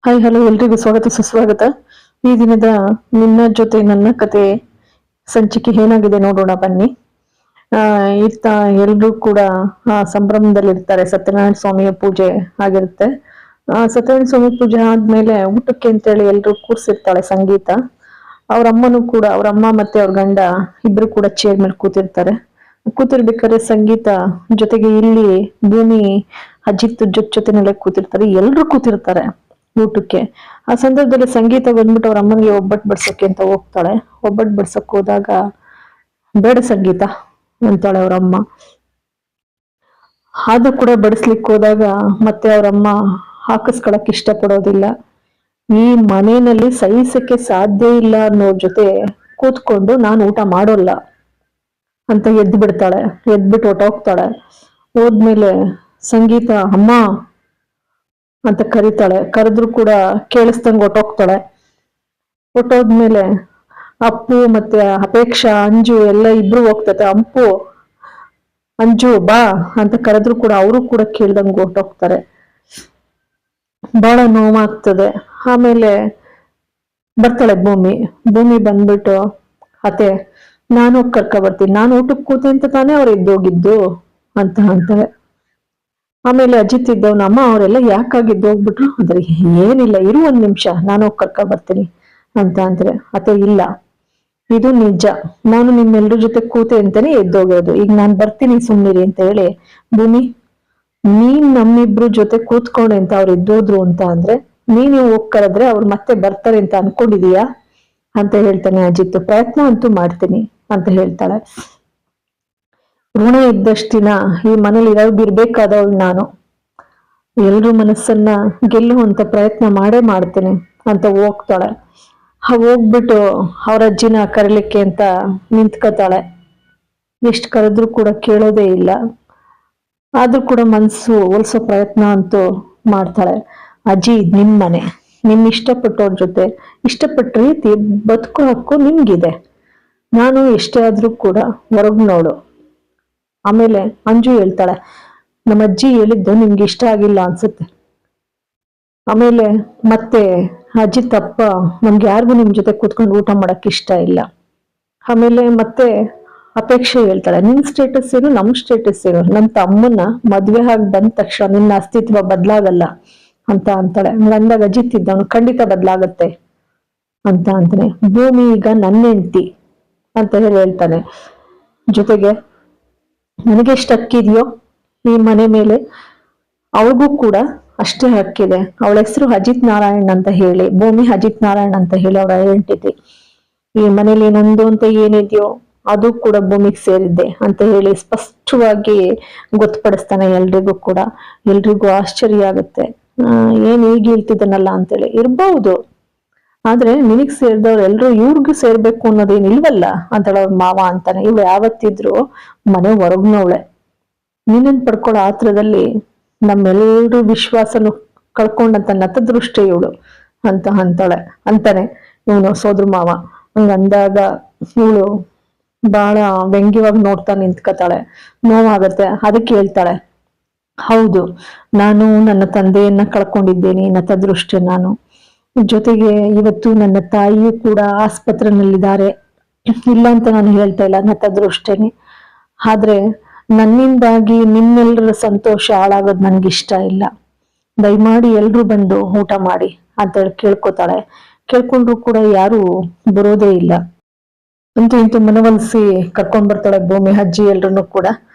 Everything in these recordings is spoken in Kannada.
ಹಾಯ್ ಹಲೋ ಎಲ್ರಿಗೂ ಸ್ವಾಗತ ಸುಸ್ವಾಗತ. ಈ ದಿನದ ನಿನ್ನ ಜೊತೆ ನನ್ನ ಕತೆ ಸಂಚಿಕೆ ಏನಾಗಿದೆ ನೋಡೋಣ ಬನ್ನಿ. ಇತ್ತ ಎಲ್ರೂ ಕೂಡ ಸಂಭ್ರಮದಲ್ಲಿರ್ತಾರೆ. ಸತ್ಯನಾರಾಯಣ ಸ್ವಾಮಿಯ ಪೂಜೆ ಆಗಿರುತ್ತೆ. ಸತ್ಯನಾರಾಯಣ ಸ್ವಾಮಿ ಪೂಜೆ ಆದ್ಮೇಲೆ ಊಟಕ್ಕೆ ಅಂತೇಳಿ ಎಲ್ರು ಕೂರ್ಸಿರ್ತಾಳೆ ಸಂಗೀತ. ಅವ್ರ ಅಮ್ಮನೂ ಕೂಡ, ಅವ್ರ ಅಮ್ಮ ಮತ್ತೆ ಅವ್ರ ಗಂಡ ಇಬ್ರು ಕೂಡ ಚೇರ್ ಮೇಲೆ ಕೂತಿರ್ತಾರೆ. ಕೂತಿರ್ಬೇಕಾದ್ರೆ ಸಂಗೀತ ಜೊತೆಗೆ ಇಲ್ಲಿ ಭೂಮಿ ಅಜಿತ್ ಜೊತೆನಲ್ಲೇ ಕೂತಿರ್ತಾರೆ. ಎಲ್ರು ಕೂತಿರ್ತಾರೆ ಊಟಕ್ಕೆ. ಆ ಸಂದರ್ಭದಲ್ಲಿ ಸಂಗೀತ ಬಂದ್ಬಿಟ್ಟು ಅವ್ರ ಅಮ್ಮನಿಗೆ ಒಬ್ಬಟ್ಟು ಬಡ್ಸಕ್ಕೆ ಅಂತ ಹೋಗ್ತಾಳೆ. ಒಬ್ಬಟ್ಟು ಬಡ್ಸಕ್ ಹೋದಾಗ ಬೇಡ ಸಂಗೀತ ಅಂತಾಳೆ ಅವ್ರಮ್ಮ. ಆದ್ರೂ ಕೂಡ ಬಡಿಸ್ಲಿಕ್ಕೆ ಹೋದಾಗ ಮತ್ತೆ ಅವ್ರಮ್ಮ ಹಾಕಿಸ್ಕೊಳಕ್ ಇಷ್ಟ ಪಡೋದಿಲ್ಲ. ಈ ಮನೆಯಲ್ಲಿ ಸಹಿಸಕ್ಕೆ ಸಾಧ್ಯ ಇಲ್ಲ ಅನ್ನೋ ಜೊತೆ ಕೂತ್ಕೊಂಡು ನಾನು ಊಟ ಮಾಡೋಲ್ಲ ಅಂತ ಎದ್ದು ಬಿಡ್ತಾಳೆ. ಎದ್ಬಿಟ್ಟು ಹೊಟ್ಟೋಗ್ತಾಳೆ. ಹೋದ್ಮೇಲೆ ಸಂಗೀತ ಅಮ್ಮ ಅಂತ ಕರೀತಾಳೆ. ಕರೆದ್ರು ಕೂಡ ಕೇಳಿಸ್ದಂಗೆ ಹೊಟ್ಟೋಗ್ತಾಳೆ. ಹೊಟ್ಟೋದ್ಮೇಲೆ ಅಪ್ಪು ಮತ್ತೆ ಅಪೇಕ್ಷಾ, ಅಂಜು ಎಲ್ಲ ಇಬ್ರು ಹೋಗ್ತತೆ. ಅಂಪು ಅಂಜು ಬಾ ಅಂತ ಕರೆದ್ರು ಕೂಡ ಅವರು ಕೂಡ ಕೇಳ್ದಂಗೆ ಹೊಟ್ಟೋಗ್ತಾರೆ. ಬಹಳ ನೋವಾಗ್ತದೆ. ಆಮೇಲೆ ಬರ್ತಾಳೆ ಭೂಮಿ. ಭೂಮಿ ಬಂದ್ಬಿಟ್ಟು ಅತ್ತೆ ನಾನು ಕರ್ಕ ಬರ್ತೀನಿ, ನಾನು ಊಟಕ್ಕೆ ಕೂತೆ ಅಂತ ತಾನೇ ಅವ್ರು ಎದ್ದೋಗಿದ್ದು ಅಂತ ಅಂತಾಳೆ. ಆಮೇಲೆ ಅಜಿತ್ ಇದ್ದವನ ಅಮ್ಮ ಅವರೆಲ್ಲ ಯಾಕಾಗಿದ್ದು ಹೋಗ್ಬಿಟ್ರು ಅಂದ್ರೆ ಏನಿಲ್ಲ, ಇರು ಒಂದ್ ನಿಮಿಷ ನಾನು ಕರ್ಕ ಬರ್ತೀನಿ ಅಂತ ಅಂದ್ರೆ ಅತ್ತೆ ಇಲ್ಲ ಇದು ನಿಜ, ನಾನು ನಿಮ್ಮೆಲ್ರ ಜೊತೆ ಕೂತೆ ಅಂತಾನೆ ಎದ್ದೋಗೋದು, ಈಗ ನಾನ್ ಬರ್ತೀನಿ ಸುಮ್ಮನಿರಿ ಅಂತ ಹೇಳಿ ಭೂಮಿ ನೀನ್ ನಮ್ಮಿಬ್ರು ಜೊತೆ ಕೂತ್ಕೊಂಡೆ ಅಂತ ಅವ್ರು ಎದ್ದೋದ್ರು ಅಂತ ಅಂದ್ರೆ ನೀನು ಹೋಗ್ ಕರೆದ್ರೆ ಅವ್ರು ಮತ್ತೆ ಬರ್ತಾರೆ ಅಂತ ಅನ್ಕೊಂಡಿದೀಯಾ ಅಂತ ಹೇಳ್ತಾನೆ ಅಜಿತ್. ಪ್ರಯತ್ನ ಅಂತೂ ಮಾಡ್ತೀನಿ ಅಂತ ಹೇಳ್ತಾಳೆ. ಋಣ ಇದ್ದಷ್ಟಿನ ಈ ಮನೇಲಿ ಇರ್ಬೇಕಾದವಳು ನಾನು, ಎಲ್ರ ಮನಸ್ಸನ್ನ ಗೆಲ್ಲುವಂತ ಪ್ರಯತ್ನ ಮಾಡೇ ಮಾಡ್ತೀನಿ ಅಂತ ಹೋಗ್ತಾಳೆ. ಹೋಗ್ಬಿಟ್ಟು ಅವ್ರ ಅಜ್ಜಿನ ಕರೀಲಿಕ್ಕೆ ಅಂತ ನಿಂತ್ಕೋತಾಳೆ. ಎಷ್ಟು ಕರೆದ್ರು ಕೂಡ ಕೇಳೋದೇ ಇಲ್ಲ. ಆದ್ರೂ ಕೂಡ ಮನ್ಸು ಒಲ್ಸೋ ಪ್ರಯತ್ನ ಅಂತೂ ಮಾಡ್ತಾಳೆ. ಅಜ್ಜಿ ನಿಮ್ ಮನೆ, ನಿಮ್ ಇಷ್ಟಪಟ್ಟವ್ರ ಜೊತೆ ಇಷ್ಟಪಟ್ಟ ರೀತಿ ಬದುಕೋ ಹಕ್ಕು ನಿಮ್ಗಿದೆ. ನಾನು ಎಷ್ಟೇ ಆದ್ರೂ ಕೂಡ ಹೊರಗ್ ನೋಡು. ಆಮೇಲೆ ಅಂಜು ಹೇಳ್ತಾಳೆ ನಮ್ಮ ಅಜ್ಜಿ ಹೇಳಿದ್ದು ನಿಮ್ಗೆ ಇಷ್ಟ ಆಗಿಲ್ಲ ಅನ್ಸುತ್ತೆ. ಆಮೇಲೆ ಮತ್ತೆ ಅಜ್ಜಿ ತಪ್ಪ, ನಮ್ಗೆ ಯಾರಿಗೂ ನಿಮ್ ಜೊತೆ ಕೂತ್ಕೊಂಡು ಊಟ ಮಾಡಕ್ ಇಷ್ಟ ಇಲ್ಲ. ಆಮೇಲೆ ಮತ್ತೆ ಅಪೇಕ್ಷೆ ಹೇಳ್ತಾಳೆ ನಿನ್ ಸ್ಟೇಟಸ್ ಏನು ನಮ್ ಸ್ಟೇಟಸ್ ಏನು, ನನ್ ತಮ್ಮನ್ನ ಮದ್ವೆ ಆಗಿ ಬಂದ ತಕ್ಷಣ ನಿನ್ನ ಅಸ್ತಿತ್ವ ಬದ್ಲಾಗಲ್ಲ ಅಂತ ಅಂತಾಳೆ. ಅಂದಾಗ ಅಜಿತ್ ಇದ್ದವನು ಖಂಡಿತ ಬದ್ಲಾಗತ್ತೆ ಅಂತ ಅಂತಾನೆ. ಭೂಮಿ ಈಗ ನನ್ನ ಹೆಂಡ್ತಿ ಅಂತ ಹೇಳ್ತಾನೆ. ಜೊತೆಗೆ ನನಗೆ ಎಷ್ಟು ಹಕ್ಕಿದೆಯೋ ಈ ಮನೆ ಮೇಲೆ ಅವಳಿಗೂ ಕೂಡ ಅಷ್ಟೇ ಹಕ್ಕಿದೆ. ಅವಳ ಹೆಸರು ಅಜಿತ್ ನಾರಾಯಣ್ ಅಂತ ಹೇಳಿ, ಭೂಮಿ ಅಜಿತ್ ನಾರಾಯಣ್ ಅಂತ ಹೇಳಿ ಅವಳ ಐಡೆಂಟಿಟಿ. ಈ ಮನೇಲಿ ನಂದು ಅಂತ ಏನಿದೆಯೋ ಅದು ಕೂಡ ಭೂಮಿಗೆ ಸೇರಿದ್ದೆ ಅಂತ ಹೇಳಿ ಸ್ಪಷ್ಟವಾಗಿ ಗೊತ್ತುಪಡಿಸ್ತಾನೆ ಎಲ್ರಿಗೂ ಕೂಡ. ಎಲ್ರಿಗೂ ಆಶ್ಚರ್ಯ ಆಗುತ್ತೆ. ಏನ್ ಈಗ ಹೇಳ್ತಿದ್ದಾನಲ್ಲ ಅಂತೇಳಿ. ಇರ್ಬಹುದು, ಆದ್ರೆ ನಿನಗ್ ಸೇರಿದವ್ರು ಎಲ್ರು ಇವ್ರಿಗೂ ಸೇರ್ಬೇಕು ಅನ್ನೋದೇನ್ ಇಲ್ವಲ್ಲ ಅಂತೇಳ ಅವ್ರ ಮಾವ ಅಂತಾನೆ. ಇವ್ಳು ಯಾವತ್ತಿದ್ರು ಮನೆ ಹೊರಗ್ನವಳೆ, ನೀನನ್ ಪಡ್ಕೊಳ್ಳೋ ಆತ್ರದಲ್ಲಿ ನಮ್ಮೆಲ್ರೂ ವಿಶ್ವಾಸನು ಕಳ್ಕೊಂಡಂತ ನತದೃಷ್ಟ ಇವಳು ಅಂತ ಅಂತಾಳೆ ಅಂತಾನೆ ಇವನು ಸೋದ್ರ ಮಾವ. ಹಂಗಂದಾಗ ಇವಳು ಬಹಳ ವ್ಯಂಗ್ಯವಾಗಿ ನೋಡ್ತಾ ನಿಂತ್ಕತಾಳೆ. ನೋವಾಗತ್ತೆ. ಅದಕ್ಕೆ ಹೇಳ್ತಾಳೆ ಹೌದು ನಾನು ನನ್ನ ತಂದೆಯನ್ನ ಕಳ್ಕೊಂಡಿದ್ದೇನೆ, ನತದೃಷ್ಟ ನಾನು. ಜೊತೆಗೆ ಇವತ್ತು ನನ್ನ ತಾಯಿಯೂ ಕೂಡ ಆಸ್ಪತ್ರೆನಲ್ಲಿದ್ದಾರೆ. ಇಲ್ಲ ಅಂತ ನಾನು ಹೇಳ್ತಾ ಇಲ್ಲ, ನತದೃಷ್ಟೇನೆ. ಆದ್ರೆ ನನ್ನಿಂದಾಗಿ ನಿಮ್ಮೆಲ್ಲರ ಸಂತೋಷ ಹಾಳಾಗೋದು ನನ್ಗಿಷ್ಟ ಇಲ್ಲ. ದಯಮಾಡಿ ಎಲ್ರು ಬಂದು ಊಟ ಮಾಡಿ ಅಂತ ಹೇಳಿ ಕೇಳ್ಕೊತಾಳೆ. ಕೇಳ್ಕೊಂಡ್ರು ಕೂಡ ಯಾರು ಬರೋದೇ ಇಲ್ಲ. ಅಂತೂ ಇಂತೂ ಮನವೊಲಿಸಿ ಕರ್ಕೊಂಡ್ ಬರ್ತಾಳೆ ಭೂಮಿ ಅಜ್ಜಿ ಎಲ್ರನ್ನೂ ಕೂಡ.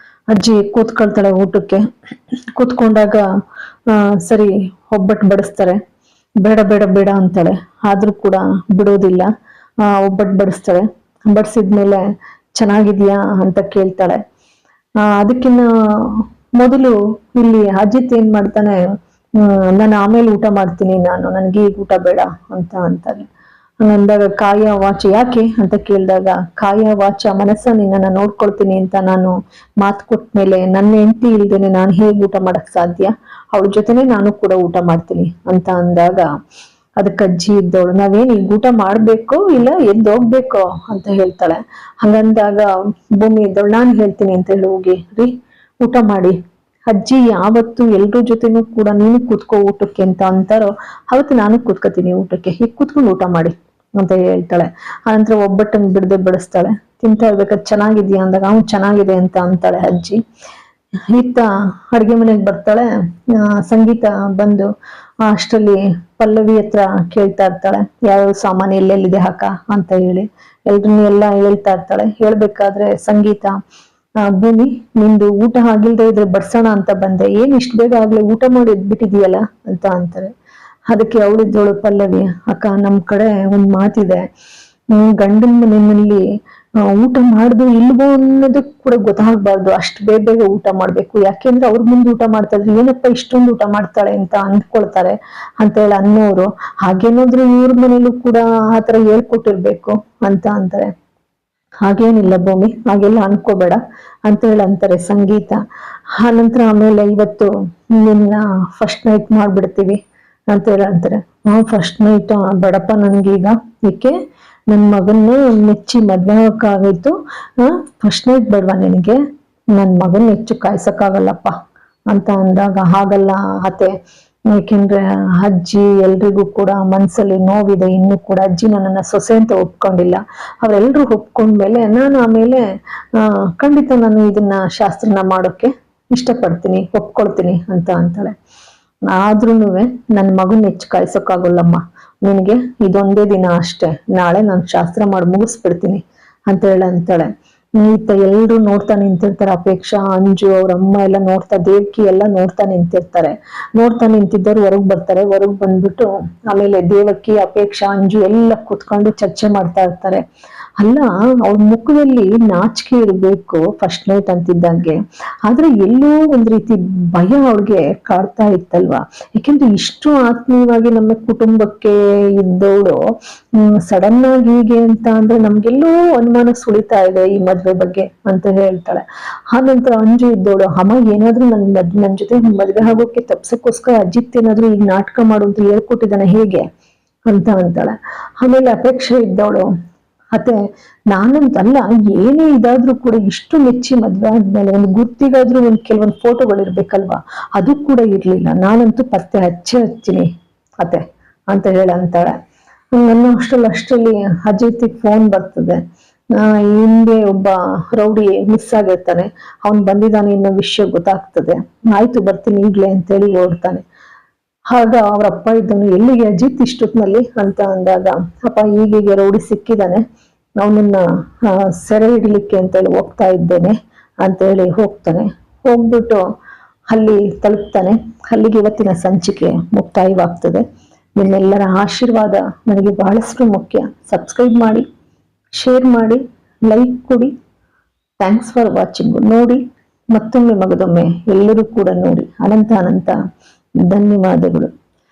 ಅಜ್ಜಿ ಕೂತ್ಕೊಳ್ತಾಳೆ ಊಟಕ್ಕೆ. ಕೂತ್ಕೊಂಡಾಗ ಸರಿ ಒಬ್ಬಟ್ಟು ಬಡಿಸ್ತಾರೆ. ಬೇಡ ಬೇಡ ಬೇಡ ಅಂತಾಳೆ. ಆದ್ರೂ ಕೂಡ ಬಿಡೋದಿಲ್ಲ. ಒಬ್ಬಟ್ಟು ಬಡಿಸ್ತಾಳೆ. ಬಡಿಸಿದ್ಮೇಲೆ ಚೆನ್ನಾಗಿದ್ಯಾ ಅಂತ ಕೇಳ್ತಾಳೆ. ಅದಕ್ಕಿನ್ನ ಮೊದಲು ಇಲ್ಲಿ ಅಜಿತ್ ಏನ್ ಮಾಡ್ತಾನೆ, ನಾನು ಆಮೇಲೆ ಊಟ ಮಾಡ್ತೀನಿ, ನನಗೆ ಈಗ ಊಟ ಬೇಡ ಅಂತ ಅಂತಾನೆ. ಹಂಗಂದಾಗ ಕಾಯ ವಾಚ ಯಾಕೆ ಅಂತ ಕೇಳಿದಾಗ ಕಾಯ ವಾಚ ಮನಸ್ಸ ನಿನ್ನ ನೋಡ್ಕೊಳ್ತೀನಿ ಅಂತ ನಾನು ಮಾತು ಕೊಟ್ಮೇಲೆ ನನ್ನ ಹೆಂಡತಿ ಇಲ್ದೇನೆ ನಾನು ಹೇಗೆ ಊಟ ಮಾಡಕ್ ಸಾಧ್ಯ, ಅವಳ ಜೊತೆನೆ ನಾನು ಕೂಡ ಊಟ ಮಾಡ್ತೀನಿ ಅಂತ ಅಂದಾಗ ಅದಕ್ಕೆ ಅಜ್ಜಿ ಇದ್ದವಳು ನಾವೇನ್ ಈಗ ಊಟ ಮಾಡ್ಬೇಕು ಇಲ್ಲ ಎದ್ದೋಗ್ಬೇಕು ಅಂತ ಹೇಳ್ತಾಳೆ. ಹಂಗಂದಾಗ ಭೂಮಿ ಇದ್ದವಳು ನಾನು ಹೇಳ್ತೀನಿ ಅಂತ ಹೇಳಿ ಹೋಗಿ ರೀ ಊಟ ಮಾಡಿ ಅಜ್ಜಿ ಯಾವತ್ತು ಎಲ್ರ ಜೊತೆನೂ ಕೂಡ ನೀನು ಕೂತ್ಕೋ ಊಟಕ್ಕೆ ಅಂತ ಅಂತಾರೋ ಅವತ್ತು ನಾನು ಕೂತ್ಕೋತೀನಿ ಊಟಕ್ಕೆ, ಈಗ ಕೂತ್ಕೊಂಡು ಊಟ ಮಾಡಿ ಅಂತ ಹೇಳ್ತಾಳೆ. ಆನಂತರ ಒಬ್ಬಟ್ಟನ್ನು ಬಿಡದೆ ಬಡಿಸ್ತಾಳೆ. ತಿಂತಾ ಇರ್ಬೇಕಾದ್ರೆ ಚೆನ್ನಾಗಿದ್ಯಾ ಅಂದಾಗ ಅವ್ನು ಚೆನ್ನಾಗಿದೆ ಅಂತ ಅಂತಾಳೆ ಅಜ್ಜಿ. ಇತ್ತ ಅಡ್ಗೆ ಮನೆಗೆ ಬರ್ತಾಳೆ. ಸಂಗೀತ ಬಂದು ಅಷ್ಟರಲ್ಲಿ ಪಲ್ಲವಿ ಹತ್ರ ಕೇಳ್ತಾ ಇರ್ತಾಳೆ, ಯಾವ ಸಾಮಾನು ಎಲ್ಲೆಲ್ಲಿದೆ ಹಾಕ ಅಂತ ಹೇಳಿ ಎಲ್ರನ್ನೂ ಎಲ್ಲ ಹೇಳ್ತಾ ಇರ್ತಾಳೆ. ಹೇಳ್ಬೇಕಾದ್ರೆ ಸಂಗೀತ, ಭೂಮಿ ನಿಂದು ಊಟ ಆಗಿಲ್ದೇ ಇದ್ರೆ ಬಡ್ಸೋಣ ಅಂತ ಬಂದೆ, ಏನ್ ಇಷ್ಟು ಬೇಗ ಆಗ್ಲೇ ಊಟ ಮಾಡಿ ಎದ್ಬಿಟ್ಟಿದೀಯಲ್ಲ ಅಂತ ಅಂತಾರೆ. ಅದಕ್ಕೆ ಅವಳಿದ್ದೋಳು ಪಲ್ಲವಿ, ಅಕ್ಕ ನಮ್ ಕಡೆ ಒಂದ್ ಮಾತಿದೆ, ಗಂಡನ ಮನೆಯಲ್ಲಿ ಊಟ ಮಾಡುದು ಇಲ್ವೋ ಅನ್ನೋದು ಕೂಡ ಗೊತ್ತಾಗ್ಬಾರ್ದು, ಅಷ್ಟು ಬೇಗ ಬೇಗ ಊಟ ಮಾಡ್ಬೇಕು, ಯಾಕೆಂದ್ರೆ ಅವ್ರ ಮುಂದೆ ಊಟ ಮಾಡ್ತಾ ಇದ್ರೆ ಏನಪ್ಪ ಇಷ್ಟೊಂದು ಊಟ ಮಾಡ್ತಾಳೆ ಅಂತ ಅಂದ್ಕೊಳ್ತಾರೆ ಅಂತ ಹೇಳಿ ಅನ್ನೋರು. ಹಾಗೇನಾದ್ರು ಇವ್ರ ಮನೇಲೂ ಕೂಡ ಆತರ ಹೇಳ್ಕೊಟ್ಟಿರ್ಬೇಕು ಅಂತ ಅಂತಾರೆ. ಹಾಗೇನಿಲ್ಲ ಭೂಮಿ, ಹಾಗೆಲ್ಲ ಅನ್ಕೋಬೇಡ ಅಂತ ಹೇಳಿ ಅಂತಾರೆ ಸಂಗೀತ. ಆನಂತರ ಆಮೇಲೆ ಇವತ್ತು ನಿನ್ನ ಫಸ್ಟ್ ನೈಟ್ ಮಾಡ್ಬಿಡ್ತೀವಿ ಅಂತ ಹೇಳಿ ಅಂತಾರೆ. ಫಸ್ಟ್ ನೈಟ್ ಬೇಡಪ್ಪ ನನ್ಗೀಗ, ಏಕೆ ನನ್ ಮಗನ್ನ ಮೆಚ್ಚಿ ಮದ್ವೆ ಆಗಕ್ಕಾಗಿತ್ತು, ಫಸ್ಟ್ ನೈಟ್ ಬೇಡವಾ ನಿನಗೆ, ನನ್ ಮಗನ್ ಹೆಚ್ಚು ಕಾಯ್ಸಕ್ಕಾಗಲ್ಲಪ್ಪ ಅಂತ ಅಂದಾಗ, ಹಾಗಲ್ಲ ಅತ್ತೆ, ಏಕೆಂದ್ರೆ ಅಜ್ಜಿ ಎಲ್ರಿಗೂ ಕೂಡ ಮನ್ಸಲ್ಲಿ ನೋವಿದೆ, ಇನ್ನು ಕೂಡ ಅಜ್ಜಿ ನನ್ನನ್ನ ಸೊಸೆ ಅಂತ ಒಪ್ಕೊಂಡಿಲ್ಲ, ಅವರೆಲ್ರು ಒಪ್ಕೊಂಡ್ಮೇಲೆ ನಾನು ಆಮೇಲೆ ಖಂಡಿತ ನಾನು ಇದನ್ನ ಶಾಸ್ತ್ರನ ಮಾಡೋಕೆ ಇಷ್ಟಪಡ್ತೀನಿ, ಒಪ್ಕೊಳ್ತೀನಿ ಅಂತ ಅಂತಾಳೆ. ಆದ್ರೂನು ನನ್ ಮಗನ್ ಹೆಚ್ಚು ಕಾಯ್ಸೋಕ್ಕಾಗಲ್ಲಮ್ಮ, ನಿನಗೆ ಇದೊಂದೇ ದಿನ ಅಷ್ಟೇ, ನಾಳೆ ನಾನು ಶಾಸ್ತ್ರ ಮಾಡಿ ಮುಗಿಸ್ಬಿಡ್ತೀನಿ ಅಂತ ಹೇಳಿ ಅಂತಾಳೆ. ಈತ ಎಲ್ರು ನೋಡ್ತಾ ನಿಂತಿರ್ತಾರೆ, ಅಪೇಕ್ಷಾ, ಅಂಜು, ಅವ್ರ ಅಮ್ಮ ಎಲ್ಲ ನೋಡ್ತಾ, ದೇವಕಿ ಎಲ್ಲ ನೋಡ್ತಾ ನಿಂತಿರ್ತಾರೆ. ನೋಡ್ತಾ ನಿಂತಿದ್ದವ್ರು ಹೊರಗ್ ಬರ್ತಾರೆ. ಹೊರಗ್ ಬಂದ್ಬಿಟ್ಟು ಆಮೇಲೆ ದೇವಕಿ, ಅಪೇಕ್ಷಾ, ಅಂಜು ಎಲ್ಲ ಕೂತ್ಕೊಂಡು ಚರ್ಚೆ ಮಾಡ್ತಾ ಇರ್ತಾರೆ. ಅಲ್ಲ, ಅವ್ಳ ಮುಖದಲ್ಲಿ ನಾಚಿಕೆ ಇರ್ಬೇಕು ಫಸ್ಟ್ ನೈಟ್ ಅಂತಿದ್ದಂಗೆ, ಆದ್ರೆ ಎಲ್ಲೋ ಒಂದ್ ರೀತಿ ಭಯ ಅವ್ಳಿಗೆ ಕಾಡ್ತಾ ಇತ್ತಲ್ವಾ, ಯಾಕೆಂದ್ರೆ ಇಷ್ಟು ಆತ್ಮೀಯವಾಗಿ ನಮ್ಮ ಕುಟುಂಬಕ್ಕೆ ಇದ್ದವಳು ಸಡನ್ ಆಗಿ ಹೀಗೆ ಅಂತ ಅಂದ್ರೆ ನಮ್ಗೆಲ್ಲೋ ಅನುಮಾನ ಸುಳಿತಾ ಇದೆ ಈ ಮದ್ವೆ ಬಗ್ಗೆ ಅಂತ ಹೇಳ್ತಾಳೆ. ಆನಂತರ ಅಂಜು ಇದ್ದವಳು, ಅಮ್ಮ ಏನಾದ್ರೂ ನನ್ ಜೊತೆ ಮದ್ವೆ ಆಗೋಕೆ ತಪ್ಸಕ್ಕೋಸ್ಕರ ಅಜಿತ್ ಏನಾದ್ರೂ ಈಗ ನಾಟಕ ಮಾಡುವಂತ ಹೇಳ್ಕೊಟ್ಟಿದ್ದಾನೆ ಹೇಗೆ ಅಂತ ಅಂತಾಳೆ. ಆಮೇಲೆ ಅಪೇಕ್ಷೆ ಇದ್ದವಳು, ಅತ್ತೆ ನಾನಂತಲ್ಲ, ಏನೇ ಇದಾದ್ರೂ ಕೂಡ ಇಷ್ಟು ಮೆಚ್ಚಿ ಮದ್ವೆ ಆದ್ಮೇಲೆ ಒಂದು ಗುರ್ತಿಗಾದ್ರೂ ಒಂದ್ ಕೆಲವೊಂದು ಫೋಟೋಗಳು ಇರ್ಬೇಕಲ್ವಾ, ಅದು ಕೂಡ ಇರ್ಲಿಲ್ಲ, ನಾನಂತೂ ಪತ್ತೆ ಹಚ್ತೀನಿ ಅತ್ತೆ ಅಂತ ಹೇಳಿ ಅಂತಾಳೆ. ನನ್ನ ಅಷ್ಟರಲ್ಲಿ ಅಜಿತಿಗೆ ಫೋನ್ ಬರ್ತದೆ. ಹಿಂದೆ ಒಬ್ಬ ರೌಡಿ ಮಿಸ್ ಆಗಿರ್ತಾನೆ, ಅವನ್ ಬಂದಿದ್ದಾನೆ ಅನ್ನೋ ವಿಷಯ ಗೊತ್ತಾಗ್ತದೆ. ಆಯ್ತು ಬರ್ತೀನಿ ಈಗ್ಲೇ ಅಂತೇಳಿ ಓಡ್ತಾನೆ. ಆಗ ಅವ್ರ ಅಪ್ಪ ಇದ್ದವನು, ಎಲ್ಲಿಗೆ ಅಜಿತ್ ಇಷ್ಟೊತ್ನಲ್ಲಿ ಅಂತ ಅಂದಾಗ, ಅಪ್ಪ ಈಗೀಗ ರೌಡಿ ಸಿಕ್ಕಿದ್ದಾನೆ, ಅವನನ್ನ ಸೆರೆ ಹಿಡಿಲಿಕ್ಕೆ ಅಂತೇಳಿ ಹೋಗ್ತಾ ಇದ್ದೇನೆ ಅಂತೇಳಿ ಹೋಗ್ತಾನೆ. ಹೋಗ್ಬಿಟ್ಟು ಅಲ್ಲಿ ತಲುಪ್ತಾನೆ. ಅಲ್ಲಿಗೆ ಇವತ್ತಿನ ಸಂಚಿಕೆ ಮುಕ್ತಾಯವಾಗ್ತದೆ. ನಿಮ್ಮೆಲ್ಲರ ಆಶೀರ್ವಾದ ನನಗೆ ಬಹಳಷ್ಟು ಮುಖ್ಯ. ಸಬ್ಸ್ಕ್ರೈಬ್ ಮಾಡಿ, ಶೇರ್ ಮಾಡಿ, ಲೈಕ್ ಕೊಡಿ. Thanks for watching. ನೋಡಿ, ಮತ್ತೊಮ್ಮೆ ಮಗದೊಮ್ಮೆ ಎಲ್ಲರೂ ಕೂಡ ನೋಡಿ. ಅನಂತ ಧನ್ಯವಾದಗಳು.